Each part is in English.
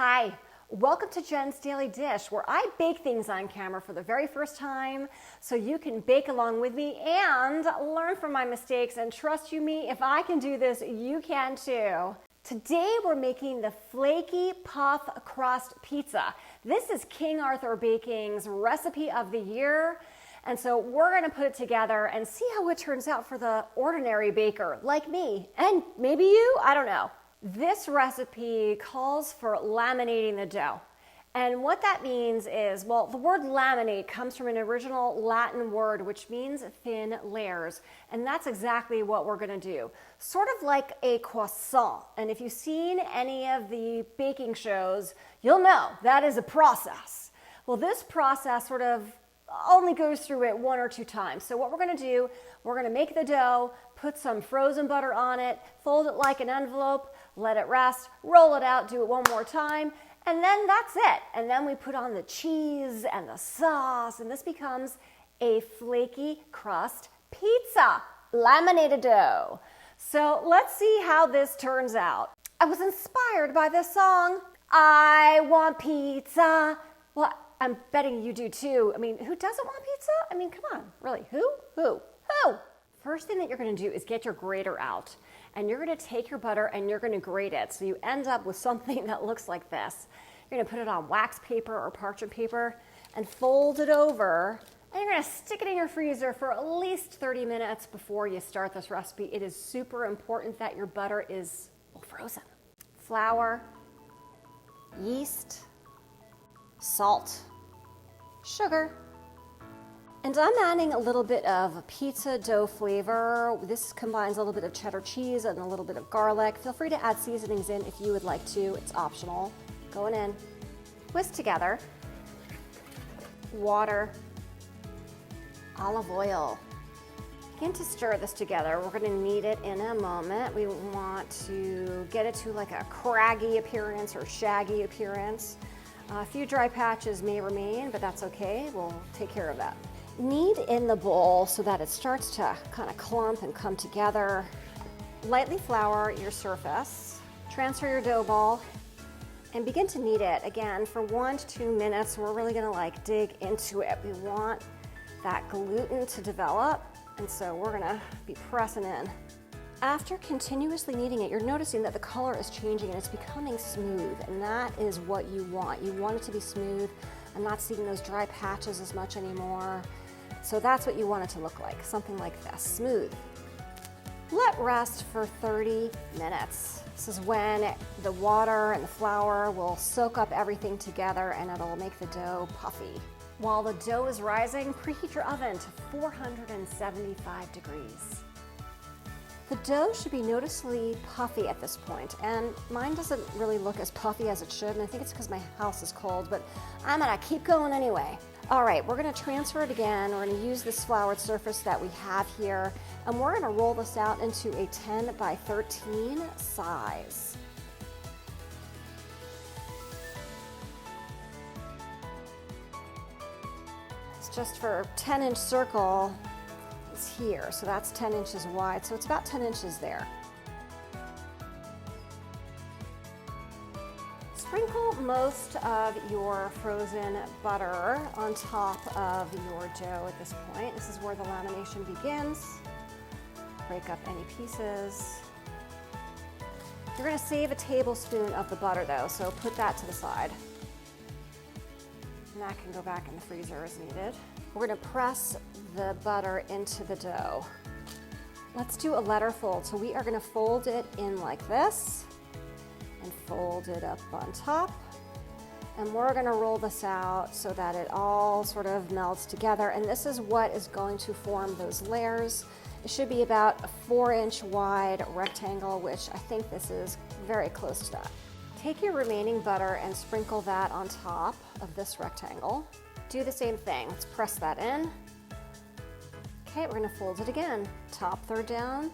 Hi, welcome to Jen's Daily Dish, where I bake things on camera for the very first time so you can bake along with me and learn from my mistakes. And trust you me, if I can do this, you can too. Today we're making the Flaky Puff Crust Pizza. This is King Arthur Baking's recipe of the year. And so we're going to put it together and see how it turns out for the ordinary baker like me and maybe you, I don't know. This recipe calls for laminating the dough. And what that means is, well, the word laminate comes from an original Latin word which means thin layers. And that's exactly what we're going to do. Sort of like a croissant. And if you've seen any of the baking shows, you'll know that is a process. Well, this process sort of only goes through it one or two times. So what we're going to do, we're going to make the dough, put some frozen butter on it, fold it like an envelope, let it rest, roll it out, do it one more time, and then that's it. And then we put on the cheese and the sauce, and this becomes a flaky crust pizza, laminated dough. So let's see how this turns out. I was inspired by this song, I Want Pizza. Well, I'm betting you do too. I mean, who doesn't want pizza? I mean, come on, really, who? First thing that you're gonna do is get your grater out. And you're gonna take your butter and you're gonna grate it. So you end up with something that looks like this. You're gonna put it on wax paper or parchment paper and fold it over. And you're gonna stick it in your freezer for at least 30 minutes before you start this recipe. It is super important that your butter is frozen. Flour, yeast, salt, sugar. And I'm adding a little bit of pizza dough flavor. This combines a little bit of cheddar cheese and a little bit of garlic. Feel free to add seasonings in if you would like to. It's optional. Going in. Whisk together. Water. Olive oil. Begin to stir this together. We're going to knead it in a moment. We want to get it to like a craggy appearance or shaggy appearance. A few dry patches may remain, but that's okay. We'll take care of that. Knead in the bowl so that it starts to kind of clump and come together. Lightly flour your surface. Transfer your dough ball and begin to knead it again for 1 to 2 minutes. We're really going to like dig into it. We want that gluten to develop, and so we're going to be pressing in. After continuously kneading it, you're noticing that the color is changing and it's becoming smooth, and that is what you want. You want it to be smooth. I'm not seeing those dry patches as much anymore. So that's what you want it to look like, something like this, smooth. Let rest for 30 minutes. This is when the water and the flour will soak up everything together and it'll make the dough puffy. While the dough is rising, preheat your oven to 475 degrees. The dough should be noticeably puffy at this point, and mine doesn't really look as puffy as it should, and I think it's because my house is cold, but I'm gonna keep going anyway. All right, we're gonna transfer it again. We're gonna use this floured surface that we have here, and we're gonna roll this out into a 10 by 13 size. It's just for 10-inch circle. It's here, so that's 10 inches wide, so it's about 10 inches there. Sprinkle most of your frozen butter on top of your dough at this point. This is where the lamination begins. Break up any pieces. You're going to save a tablespoon of the butter though, so put that to the side. And that can go back in the freezer as needed. We're going to press the butter into the dough. Let's do a letter fold. So we are going to fold it in like this and fold it up on top. And we're going to roll this out so that it all sort of melts together. And this is what is going to form those layers. It should be about a 4-inch wide rectangle, which I think this is very close to that. Take your remaining butter and sprinkle that on top of this rectangle. Do the same thing. Let's press that in. Okay, we're going to fold it again. Top third down,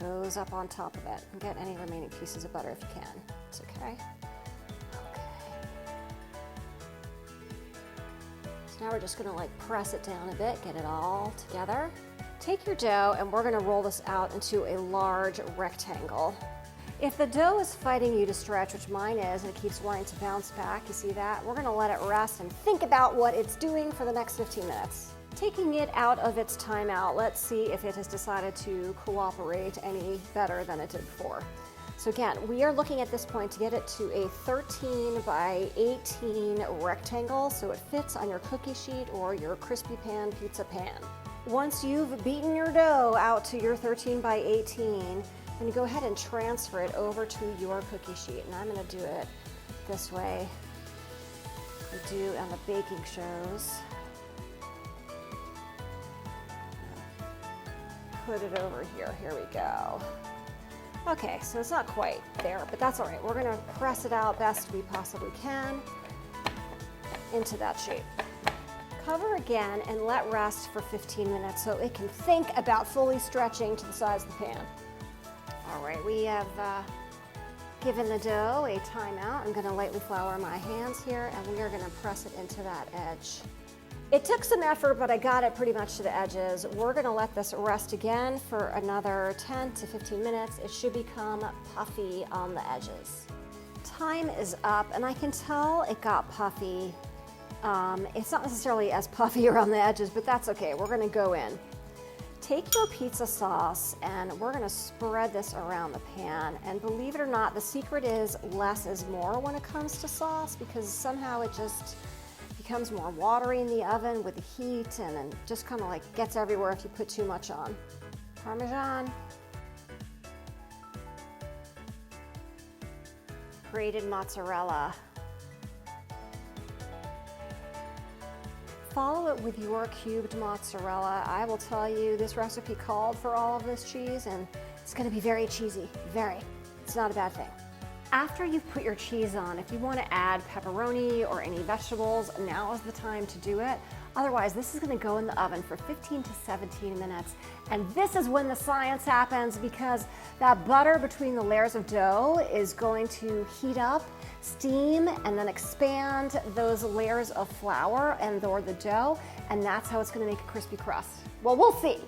goes up on top of it. And get any remaining pieces of butter if you can. It's okay. So now we're just going to like press it down a bit, get it all together. Take your dough and we're going to roll this out into a large rectangle. If the dough is fighting you to stretch, which mine is, and it keeps wanting to bounce back, you see that? We're gonna let it rest and think about what it's doing for the next 15 minutes. Taking it out of its timeout, let's see if it has decided to cooperate any better than it did before. So again, we are looking at this point to get it to a 13 by 18 rectangle so it fits on your cookie sheet or your crispy pan pizza pan. Once you've beaten your dough out to your 13 by 18, then you go ahead and transfer it over to your cookie sheet. And I'm gonna do it this way I do on the baking shows. Put it over here, here we go. Okay, so it's not quite there, but that's all right. We're gonna press it out best we possibly can into that shape. Cover again and let rest for 15 minutes so it can think about fully stretching to the size of the pan. All right, we have given the dough a timeout. I'm gonna lightly flour my hands here and we are gonna press it into that edge. It took some effort, but I got it pretty much to the edges. We're gonna let this rest again for another 10 to 15 minutes. It should become puffy on the edges. Time is up, and I can tell it got puffy. It's not necessarily as puffy around the edges, but that's okay. We're gonna go in. Take your pizza sauce, and we're gonna spread this around the pan. And believe it or not, the secret is less is more when it comes to sauce, because somehow it just becomes more watery in the oven with the heat and just kind of like gets everywhere if you put too much on. Parmesan. Grated mozzarella. Follow it with your cubed mozzarella. I will tell you, this recipe called for all of this cheese and it's gonna be very cheesy, very. It's not a bad thing. After you've put your cheese on, if you want to add pepperoni or any vegetables, now is the time to do it. Otherwise, this is going to go in the oven for 15 to 17 minutes. And this is when the science happens, because that butter between the layers of dough is going to heat up, steam, and then expand those layers of flour and or the dough. And that's how it's going to make a crispy crust. Well, we'll see.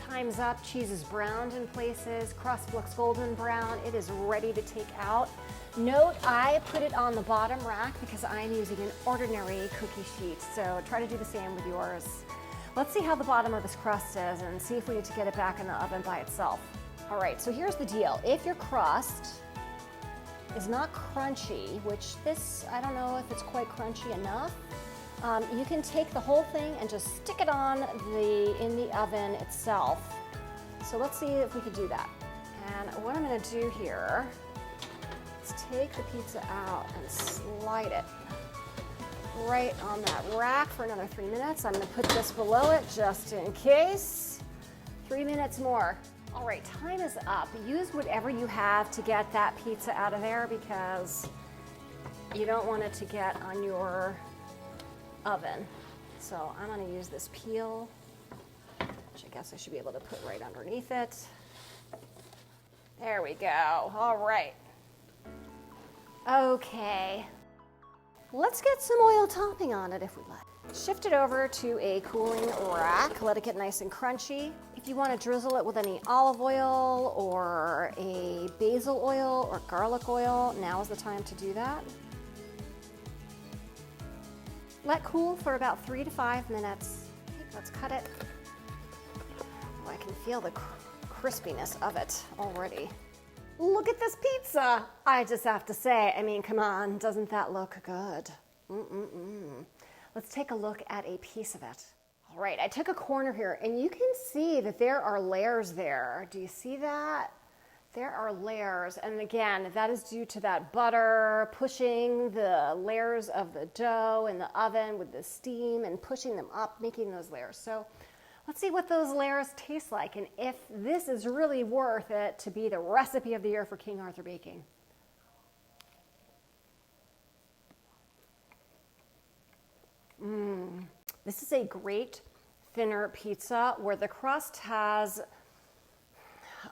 Time's up, cheese is browned in places, crust looks golden brown, it is ready to take out. Note, I put it on the bottom rack because I'm using an ordinary cookie sheet, so try to do the same with yours. Let's see how the bottom of this crust is and see if we need to get it back in the oven by itself. All right, so here's the deal. If your crust is not crunchy, which this, I don't know if it's quite crunchy enough, you can take the whole thing and just stick it on in the oven itself. So let's see if we can do that. And what I'm gonna do here is take the pizza out and slide it right on that rack for another 3 minutes. I'm gonna put this below it just in case. 3 minutes more. All right, time is up. Use whatever you have to get that pizza out of there because you don't want it to get on your oven. So I'm gonna use this peel, which I guess I should be able to put right underneath it. There we go, all right. Okay, let's get some oil topping on it if we like. Shift it over to a cooling rack, let it get nice and crunchy. If you wanna drizzle it with any olive oil or a basil oil or garlic oil, now is the time to do that. Let cool for about 3 to 5 minutes. Let's cut it. Oh, I can feel the crispiness of it already. Look at this pizza. I just have to say, I mean, come on, doesn't that look good? Let's take a look at a piece of it. All right, I took a corner here and you can see that there are layers there. Do you see that? There are layers, and again, that is due to that butter pushing the layers of the dough in the oven with the steam and pushing them up, making those layers. So let's see what those layers taste like and if this is really worth it to be the recipe of the year for King Arthur Baking. This is a great thinner pizza where the crust has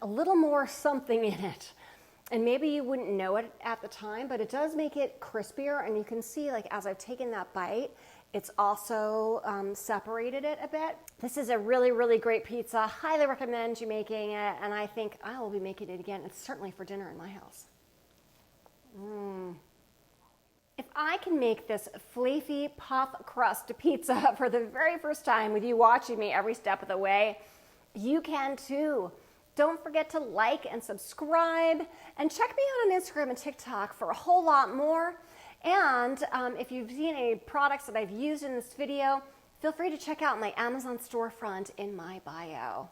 a little more something in it. And maybe you wouldn't know it at the time, but it does make it crispier. And you can see, like, as I've taken that bite, It's also separated it a bit. This is a really, really great pizza. Highly recommend you making it, and I think I will be making it again. It's certainly for dinner in my house. If I can make this Flaky puff crust pizza for the very first time with you watching me every step of the way, you can too. Don't forget to like and subscribe, and check me out on Instagram and TikTok for a whole lot more. And if you've seen any products that I've used in this video, feel free to check out my Amazon storefront in my bio.